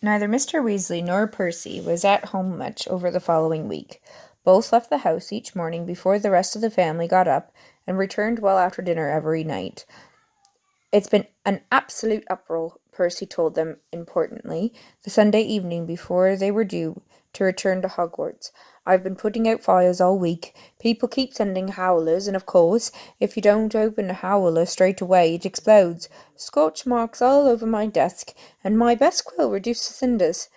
Neither Mr. Weasley nor Percy was at home much over the following week. Both left the house each morning before the rest of the family got up, and returned well after dinner every night. "It's been an absolute uproar," Percy told them importantly, the Sunday evening before they were due to return to Hogwarts. "I've been putting out fires all week. People keep sending howlers, and of course, if you don't open a howler straight away, it explodes. Scorch marks all over my desk, and my best quill reduced to cinders."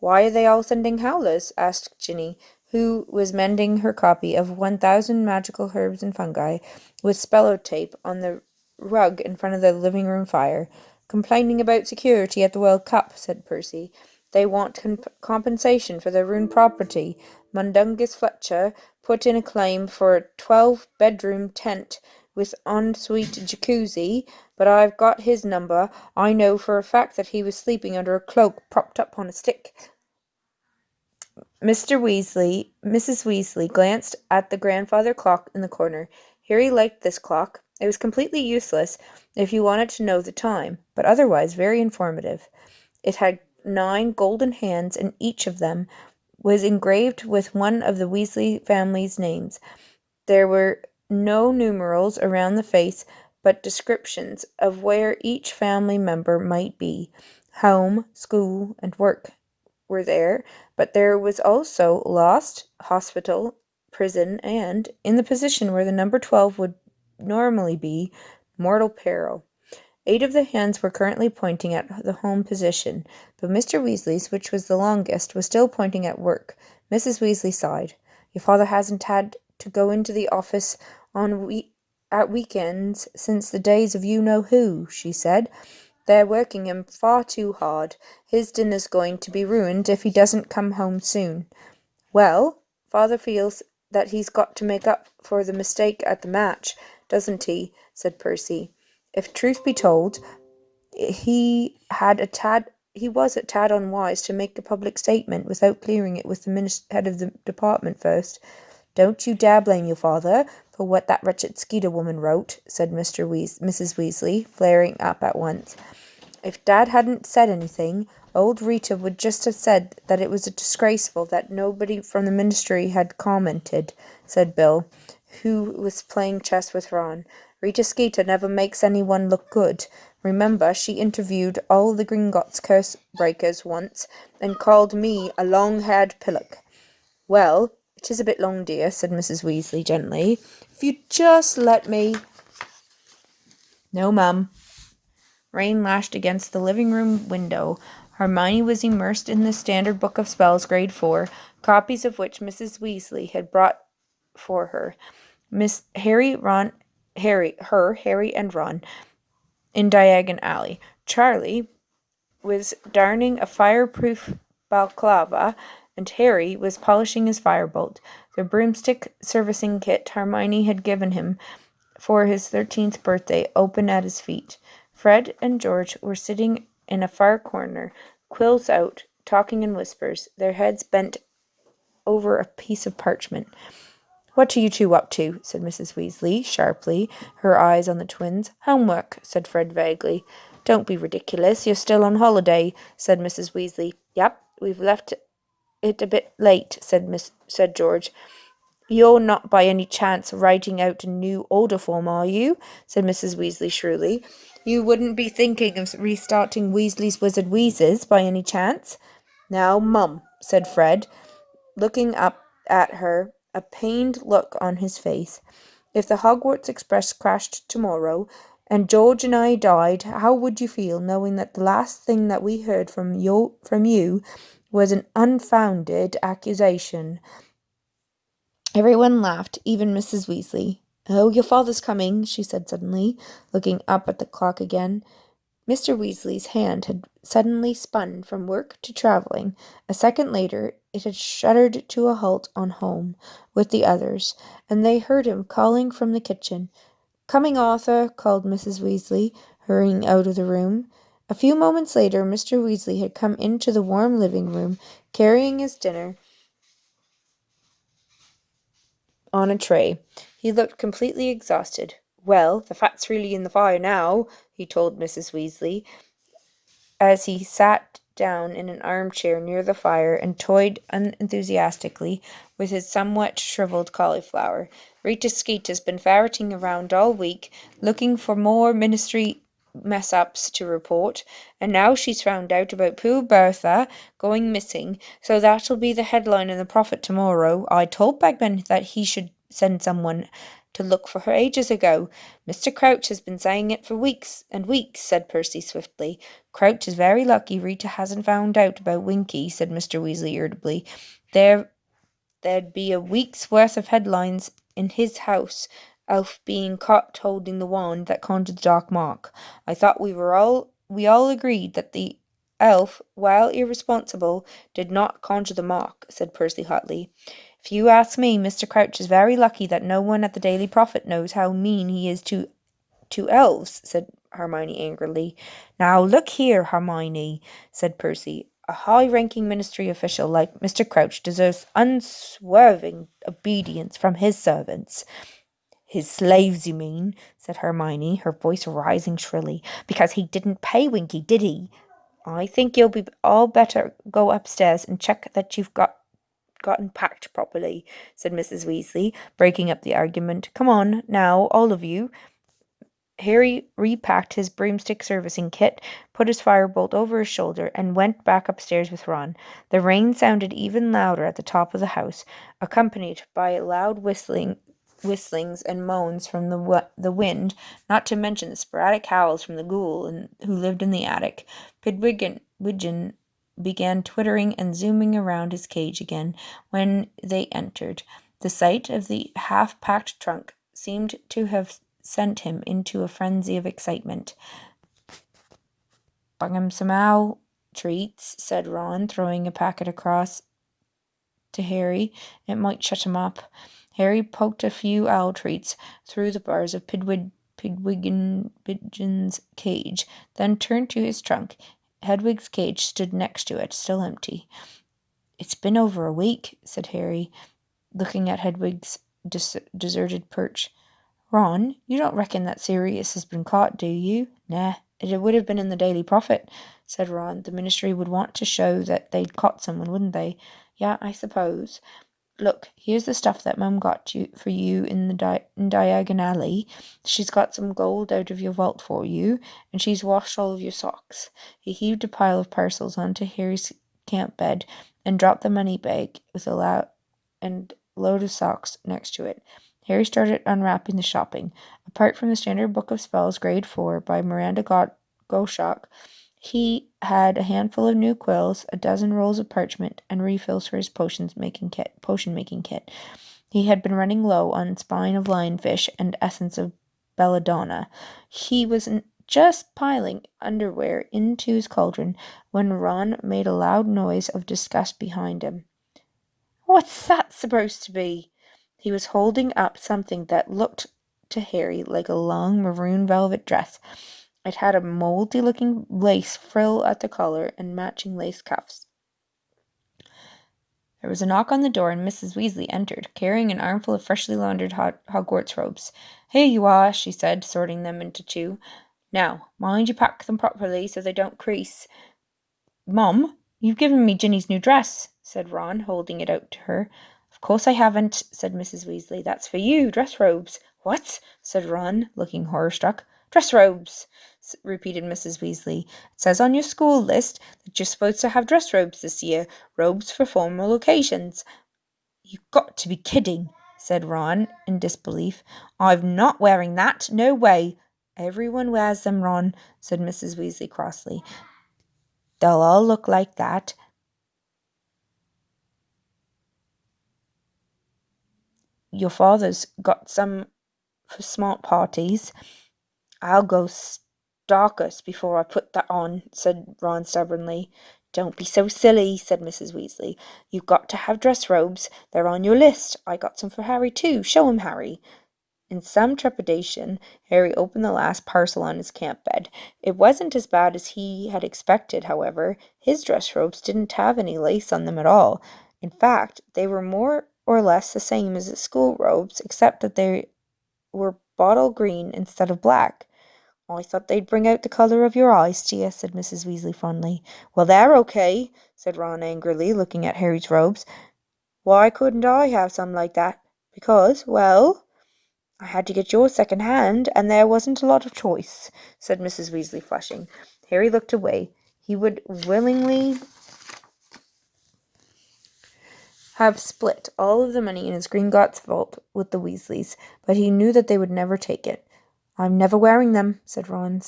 "Why are they all sending howlers?" asked Ginny, who was mending her copy of 1000 Magical Herbs and Fungi with spello tape on the rug in front of the living-room fire. "Complaining about security at the World Cup," said Percy. "They want compensation for their ruined property. Mundungus Fletcher put in a claim for a 12-bedroom tent with ensuite jacuzzi, but I've got his number. I know for a fact that he was sleeping under a cloak propped up on a stick." Mrs. Weasley glanced at the grandfather clock in the corner. Harry liked this clock. It was completely useless if you wanted to know the time, but otherwise very informative. It had 9 golden hands, and each of them was engraved with one of the Weasley family's names. There were no numerals around the face, but descriptions of where each family member might be. Home, school, and work were there, but there was also lost, hospital, prison, and, in the position where the number 12 would normally be, mortal peril. 8 of the hands were currently pointing at the home position, but Mr. Weasley's, which was the longest, was still pointing at work. Mrs. Weasley sighed. "Your father hasn't had to go into the office at weekends since the days of you-know-who," she said. "They're working him far too hard. His dinner's going to be ruined if he doesn't come home soon." "Well, father feels that he's got to make up for the mistake at the match, doesn't he?" said Percy. If truth be told, he was a tad unwise to make a public statement without clearing it with the head of the department first. "Don't you dare blame your father for what that wretched Skeeter woman wrote," said Mrs. Weasley, flaring up at once. "If Dad hadn't said anything, old Rita would just have said that it was disgraceful that nobody from the ministry had commented," said Bill, who was playing chess with Ron. "Rita Skeeter never makes anyone look good. Remember, she interviewed all the Gringotts curse breakers once, and called me a long-haired pillock." "Well, it is a bit long, dear," said Mrs. Weasley gently. "If you just let me—" "No, Mum." Rain lashed against the living-room window. Hermione was immersed in the Standard Book of Spells, Grade 4, copies of which Mrs. Weasley had brought for her. Harry, and Ron in Diagon Alley. Charlie was darning a fireproof balaclava, and Harry was polishing his firebolt, the broomstick servicing kit Hermione had given him for his 13th birthday, open at his feet. Fred and George were sitting in a far corner, quills out, talking in whispers, their heads bent over a piece of parchment. "What are you two up to?" said Mrs. Weasley, sharply, her eyes on the twins. "Homework," said Fred vaguely. "Don't be ridiculous. You're still on holiday," said Mrs. Weasley. "Yep, we've left it a bit late," said George. "You're not by any chance writing out a new order form, are you?" said Mrs. Weasley shrewdly. "You wouldn't be thinking of restarting Weasley's Wizard Wheezes by any chance?" "Now, Mum," said Fred, looking up at her, a pained look on his face. "If the Hogwarts Express crashed tomorrow, and George and I died, how would you feel knowing that the last thing that we heard from you was an unfounded accusation?" Everyone laughed, even Mrs. Weasley. "Oh, your father's coming," she said suddenly, looking up at the clock again. Mr. Weasley's hand had suddenly spun from work to travelling. A second later, it had shuddered to a halt on home with the others, and they heard him calling from the kitchen. "Coming, Arthur," called Mrs. Weasley, hurrying out of the room. A few moments later, Mr. Weasley had come into the warm living room, carrying his dinner on a tray. He looked completely exhausted. "Well, the fat's really in the fire now," he told Mrs. Weasley, as he sat down in an armchair near the fire and toyed unenthusiastically with his somewhat shriveled cauliflower. Rita Skeet has been ferreting around all week, looking for more ministry mess-ups to report, and now she's found out about poor Bertha going missing, so that'll be the headline in the Prophet tomorrow. I told Bagman that he should send someone to look for her ages ago. Mr. Crouch has been saying it for weeks and weeks, said Percy swiftly. Crouch is very lucky Rita hasn't found out about Winky, said Mr. Weasley irritably. There'd be a week's worth of headlines in his house. Elf being caught holding the wand that conjured the dark mark. I thought we all agreed that the elf, while irresponsible, did not conjure the mark, said Percy hotly. If you ask me, Mr. Crouch is very lucky that no one at the Daily Prophet knows how mean he is to elves, said Hermione angrily. Now look here, Hermione, said Percy. A high-ranking ministry official like Mr. Crouch deserves unswerving obedience from his servants. His slaves, you mean, said Hermione, her voice rising shrilly. Because he didn't pay Winky, did he? I think you'll be all better go upstairs and check that you've gotten packed properly, said Mrs. Weasley, breaking up the argument. Come on, now, all of you. Harry repacked his broomstick servicing kit, put his firebolt over his shoulder, and went back upstairs with Ron. The rain sounded even louder at the top of the house, accompanied by loud whistlings and moans from the wind, not to mention the sporadic howls from the ghoul who lived in the attic. Pidwidgeon began twittering and zooming around his cage again when they entered. The sight of the half-packed trunk seemed to have sent him into a frenzy of excitement. Bung him some owl treats, said Ron, throwing a packet across to Harry. It might shut him up. Harry poked a few owl treats through the bars of Pidwidgeon's cage, then turned to his trunk. Hedwig's cage stood next to it, still empty. It's been over a week, said Harry, looking at Hedwig's deserted perch. Ron, you don't reckon that Sirius has been caught, do you? Nah, it would have been in the Daily Prophet, said Ron. The Ministry would want to show that they'd caught someone, wouldn't they? Yeah, I suppose. Look, here's the stuff that Mum got for you in the in Diagon Alley. She's got some gold out of your vault for you, and she's washed all of your socks. He heaved a pile of parcels onto Harry's camp bed and dropped the money bag with a load of socks next to it. Harry started unwrapping the shopping. Apart from the Standard Book of Spells, Grade 4, by Miranda Goshawk, he had a handful of new quills, a dozen rolls of parchment, and refills for his potion-making kit. He had been running low on spine of lionfish and essence of belladonna. He was just piling underwear into his cauldron when Ron made a loud noise of disgust behind him. What's that supposed to be? He was holding up something that looked to Harry like a long maroon velvet dress. It had a moldy-looking lace frill at the collar and matching lace cuffs. There was a knock on the door, and Mrs. Weasley entered, carrying an armful of freshly laundered Hogwarts robes. Here you are, she said, sorting them into two. Now, mind you pack them properly so they don't crease. Mum, you've given me Ginny's new dress, said Ron, holding it out to her. Of course I haven't, said Mrs. Weasley. That's for you, dress robes. What? Said Ron, looking horror-struck. Dress robes, repeated Mrs. Weasley. It says on your school list that you're supposed to have dress robes this year, robes for formal occasions. You've got to be kidding, said Ron, in disbelief. I'm not wearing that, no way. Everyone wears them, Ron, said Mrs. Weasley crossly. They'll all look like that. Your father's got some for smart parties. I'll go starkers before I put that on, said Ron stubbornly. Don't be so silly, said Mrs. Weasley. You've got to have dress robes. They're on your list. I got some for Harry, too. Show him, Harry. In some trepidation, Harry opened the last parcel on his camp bed. It wasn't as bad as he had expected, however. His dress robes didn't have any lace on them at all. In fact, they were more or less the same as his school robes, except that they were bottle green instead of black. "I thought they'd bring out the colour of your eyes to you," said Mrs. Weasley fondly. "Well, they're okay," said Ron angrily, looking at Harry's robes. "Why couldn't I have some like that?" "Because, well, I had to get yours second hand, and there wasn't a lot of choice," said Mrs. Weasley, flushing. Harry looked away. He would willingly have split all of the money in his Gringotts vault with the Weasleys, but he knew that they would never take it. "I'm never wearing them," said Ron,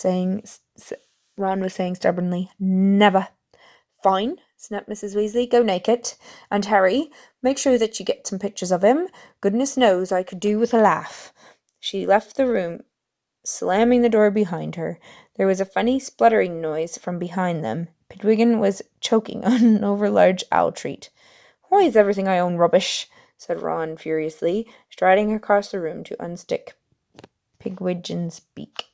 Ron was saying stubbornly. "Never." "Fine," snapped Mrs. Weasley. "Go naked. And Harry, make sure that you get some pictures of him. Goodness knows I could do with a laugh." She left the room, slamming the door behind her. There was a funny spluttering noise from behind them. Pigwidgeon was choking on an overlarge owl treat. "Why is everything I own rubbish?" said Ron furiously, striding across the room to unstick Pigwidgeon's beak.